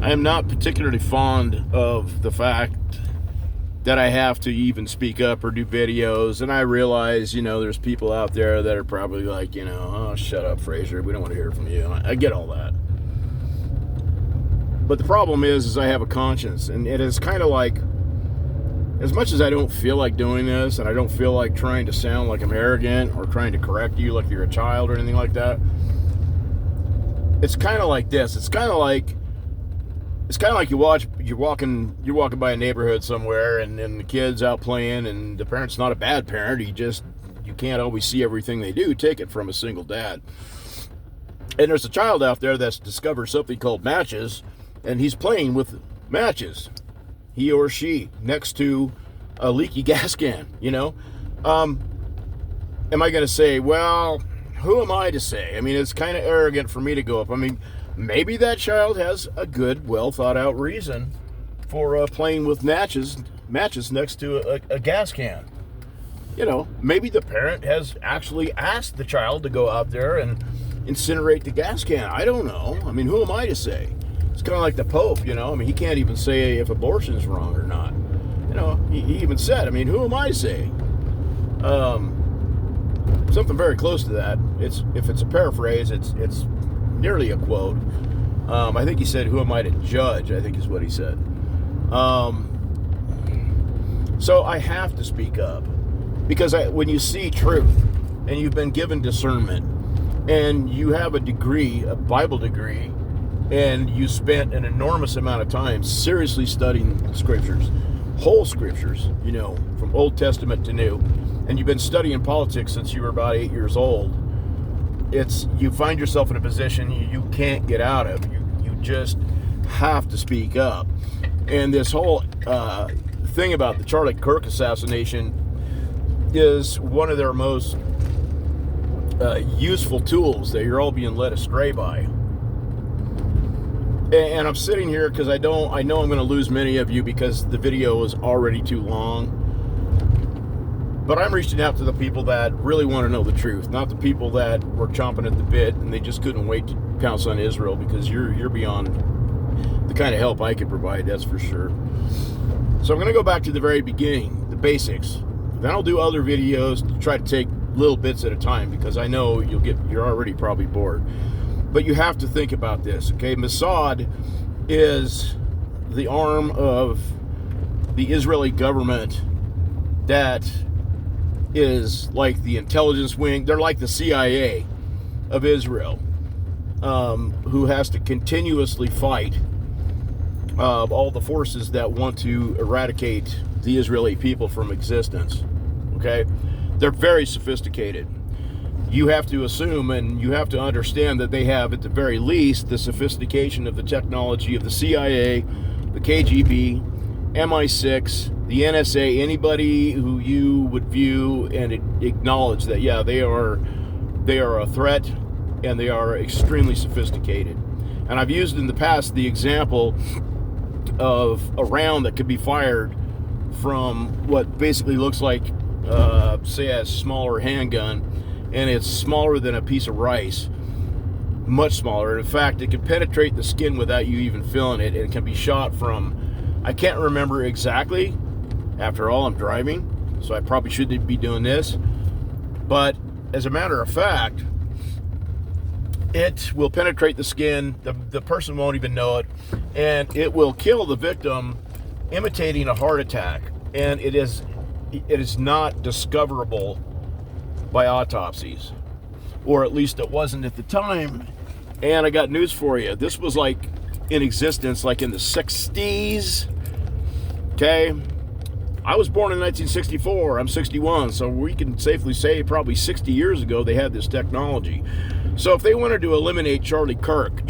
I am not particularly fond of the fact that I have to even speak up or do videos, and I realize, there's people out there that are probably like, oh, shut up, Fraser, we don't want to hear from you. I get all that. But the problem is I have a conscience, and it is kind of like, as much as I don't feel like doing this, and I don't feel like trying to sound like I'm arrogant or trying to correct you like you're a child or anything like that, it's kind of like this. It's kind of like you're walking by a neighborhood somewhere, and the kid's out playing, and the parent's not a bad parent. You can't always see everything they do. Take it from a single dad. And there's a child out there that's discovered something called matches, and he's playing with matches, he or she, next to a leaky gas can. Am I going to say, well, who am I to say? I mean, it's kind of arrogant for me to go up. I mean, maybe that child has a good, well thought out reason for playing with matches next to a gas can. Maybe the parent has actually asked the child to go out there and incinerate the gas can. I don't know. I mean, who am I to say? It's kind of like the Pope, I mean, he can't even say if abortion's wrong or not. He even said, I mean, who am I to say? Something very close to that. If it's a paraphrase, it's nearly a quote. I think he said, who am I to judge, I think is what he said. So I have to speak up, because when you see truth and you've been given discernment and you have a degree, a Bible degree, and you spent an enormous amount of time seriously studying scriptures, whole scriptures, from Old Testament to New, and you've been studying politics since you were about 8 years old, you find yourself in a position you can't get out of. You just have to speak up. And this whole thing about the Charlie Kirk assassination is one of their most useful tools that you're all being led astray by. And I'm sitting here because I know I'm going to lose many of you because the video is already too long. But I'm reaching out to the people that really want to know the truth, not the people that were chomping at the bit and they just couldn't wait to pounce on Israel, because you're beyond the kind of help I could provide, that's for sure. So I'm going to go back to the very beginning, the basics. Then I'll do other videos to try to take little bits at a time, because I know you're already probably bored. But you have to think about this, okay? Mossad is the arm of the Israeli government that is like the intelligence wing. They're like the CIA of Israel, who has to continuously fight all the forces that want to eradicate the Israeli people from existence, okay? They're very sophisticated. You have to assume and you have to understand that they have, at the very least, the sophistication of the technology of the CIA, the KGB, MI6, the NSA, anybody who you would view and acknowledge that, yeah, they are a threat and they are extremely sophisticated. And I've used in the past the example of a round that could be fired from what basically looks like, say, a smaller handgun, and it's smaller than a piece of rice, much smaller. In fact, it can penetrate the skin without you even feeling it, and it can be shot from, I can't remember exactly. After all, I'm driving, so I probably shouldn't be doing this. But as a matter of fact, it will penetrate the skin. The person won't even know it, and it will kill the victim, imitating a heart attack. And it is not discoverable by autopsies, or at least it wasn't at the time. And I got news for you. This was like in existence like in the 60s. Okay, I was born in 1964. I'm 61, so we can safely say probably 60 years ago they had this technology. So if they wanted to eliminate Charlie Kirk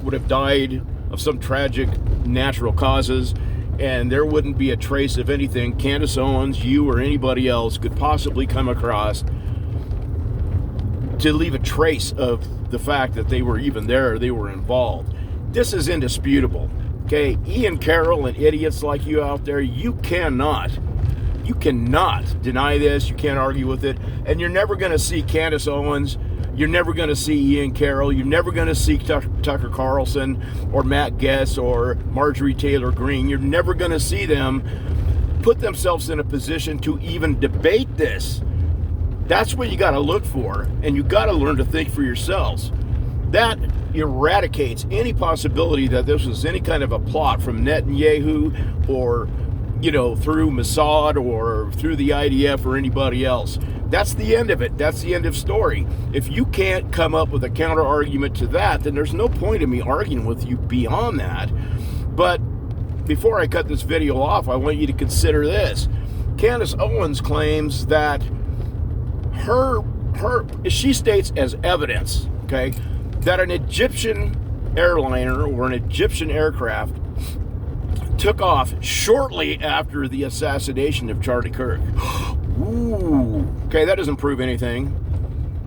would have died of some tragic natural causes, and there wouldn't be a trace of anything Candace Owens, you, or anybody else could possibly come across to leave a trace of the fact that they were even there, they were involved. This is indisputable, okay? Ian Carroll and idiots like you out there, you cannot deny this, you can't argue with it, and you're never going to see Candace Owens, You're never going to see Ian Carroll. You're never going to see Tucker Carlson or Matt Guess or Marjorie Taylor Greene. You're never going to see them put themselves in a position to even debate this. That's what you got to look for, and you got to learn to think for yourselves. That eradicates any possibility that this was any kind of a plot from Netanyahu or, through Mossad or through the IDF or anybody else. That's the end of it. That's the end of story. If you can't come up with a counter argument to that, then there's no point in me arguing with you beyond that. But before I cut this video off, I want you to consider this. Candace Owens claims that she states as evidence, okay, that an Egyptian airliner or an Egyptian aircraft took off shortly after the assassination of Charlie Kirk. Ooh. Okay, that doesn't prove anything,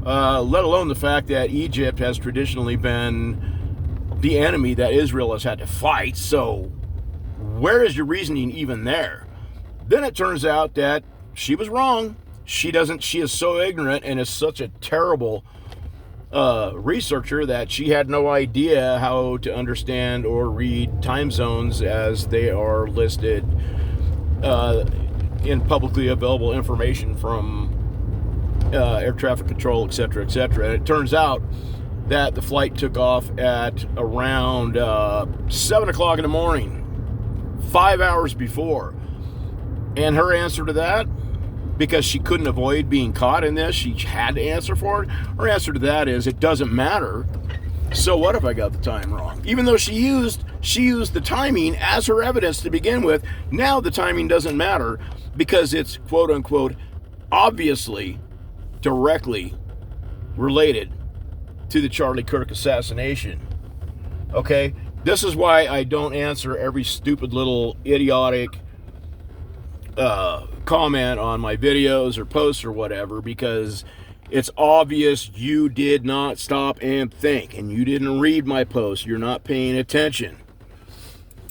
let alone the fact that Egypt has traditionally been the enemy that Israel has had to fight. So where is your reasoning even there? Then it turns out that she was wrong. She is so ignorant and is such a terrible researcher that she had no idea how to understand or read time zones as they are listed in publicly available information from air traffic control, etc., etc. And it turns out that the flight took off at around 7 o'clock in the morning, 5 hours before. And her answer to that, because she couldn't avoid being caught in this, she had to answer for it. Her answer to that is, it doesn't matter. So what if I got the time wrong? Even though she used the timing as her evidence to begin with, now the timing doesn't matter because it's quote unquote obviously directly related to the Charlie Kirk assassination. Okay? This is why I don't answer every stupid little idiotic comment on my videos or posts or whatever, because it's obvious you did not stop and think, and you didn't read my posts. You're not paying attention.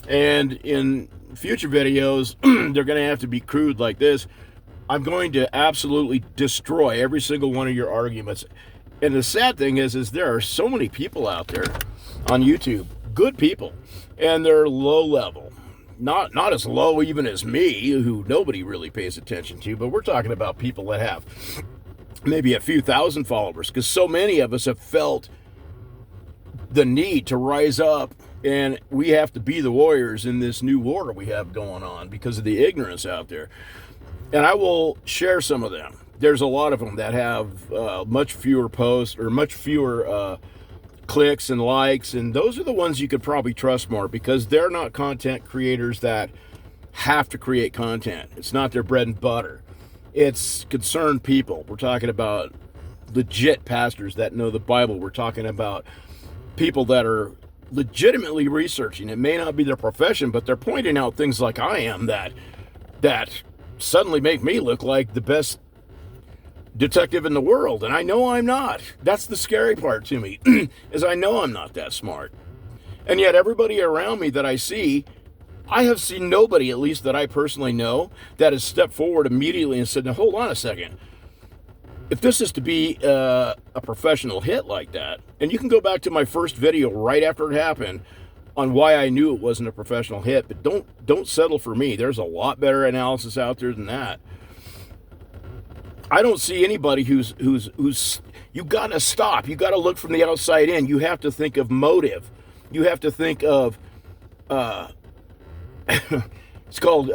And in future videos, they're going to have to be crude like this. I'm going to absolutely destroy every single one of your arguments. And the sad thing is there are so many people out there on YouTube, good people, and they're low level. Not as low even as me, who nobody really pays attention to, but we're talking about people that have maybe a few thousand followers, because so many of us have felt the need to rise up, and we have to be the warriors in this new war we have going on because of the ignorance out there. And I will share some of them. There's a lot of them that have much fewer posts or much fewer clicks and likes, and those are the ones you could probably trust more because they're not content creators that have to create content. It's not their bread and butter. It's concerned people. We're talking about legit pastors that know the Bible. We're talking about people that are legitimately researching. It may not be their profession, but they're pointing out things like I am that suddenly make me look like the best detective in the world, and I know I'm not. That's the scary part to me, is I know I'm not that smart. And yet everybody around me that I see, I have seen nobody, at least that I personally know, that has stepped forward immediately and said, now hold on a second. If this is to be a professional hit like that, and you can go back to my first video right after it happened on why I knew it wasn't a professional hit, but don't settle for me. There's a lot better analysis out there than that. I don't see anybody who's you got to stop. You got to look from the outside in. You have to think of motive. You have to think of it's called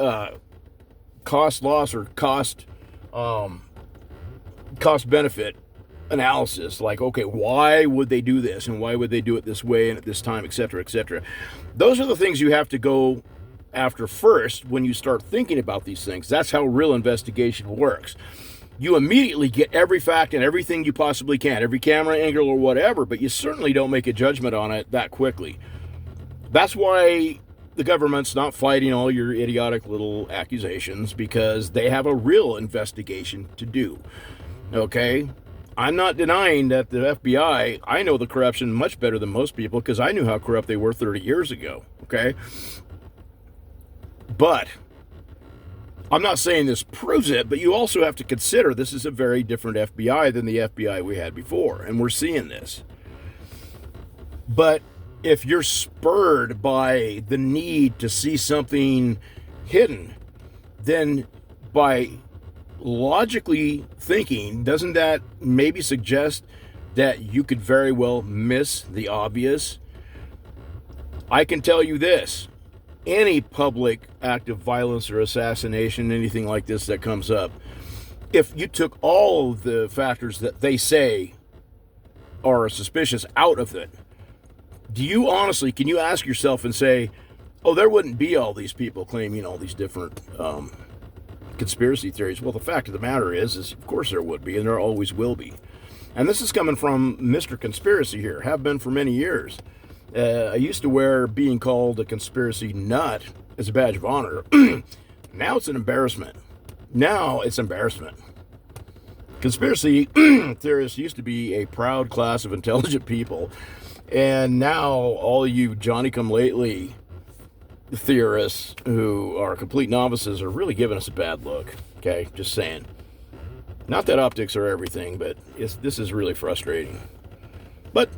cost loss or cost benefit analysis. Like, okay, why would they do this, and why would they do it this way and at this time, etc., etc. Those are the things you have to go after first when you start thinking about these things. That's how real investigation works. You immediately get every fact and everything you possibly can, every camera angle or whatever, but you certainly don't make a judgment on it that quickly. That's why the government's not fighting all your idiotic little accusations, because they have a real investigation to do. Okay? I'm not denying that the FBI, I know the corruption much better than most people because I knew how corrupt they were 30 years ago. Okay? But I'm not saying this proves it, but you also have to consider this is a very different FBI than the FBI we had before, and we're seeing this. But if you're spurred by the need to see something hidden, then by logically thinking, doesn't that maybe suggest that you could very well miss the obvious? I can tell you this. Any public act of violence or assassination, anything like this that comes up, if you took all of the factors that they say are suspicious out of it, do you honestly, can you ask yourself and say, oh, there wouldn't be all these people claiming all these different conspiracy theories? Well, the fact of the matter is of course there would be, and there always will be. And this is coming from Mr. Conspiracy here, have been for many years. I used to wear being called a conspiracy nut as a badge of honor. Now it's an embarrassment. Conspiracy theorists used to be a proud class of intelligent people. And now all you Johnny-come-lately theorists who are complete novices are really giving us a bad look. Okay, just saying. Not that optics are everything, but this is really frustrating. But,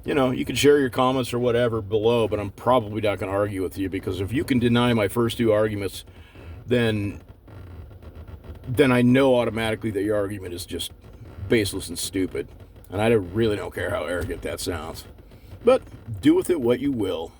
you know, you can share your comments or whatever below, but I'm probably not going to argue with you, because if you can deny my first two arguments, then I know automatically that your argument is just baseless and stupid. And I really don't care how arrogant that sounds. But do with it what you will.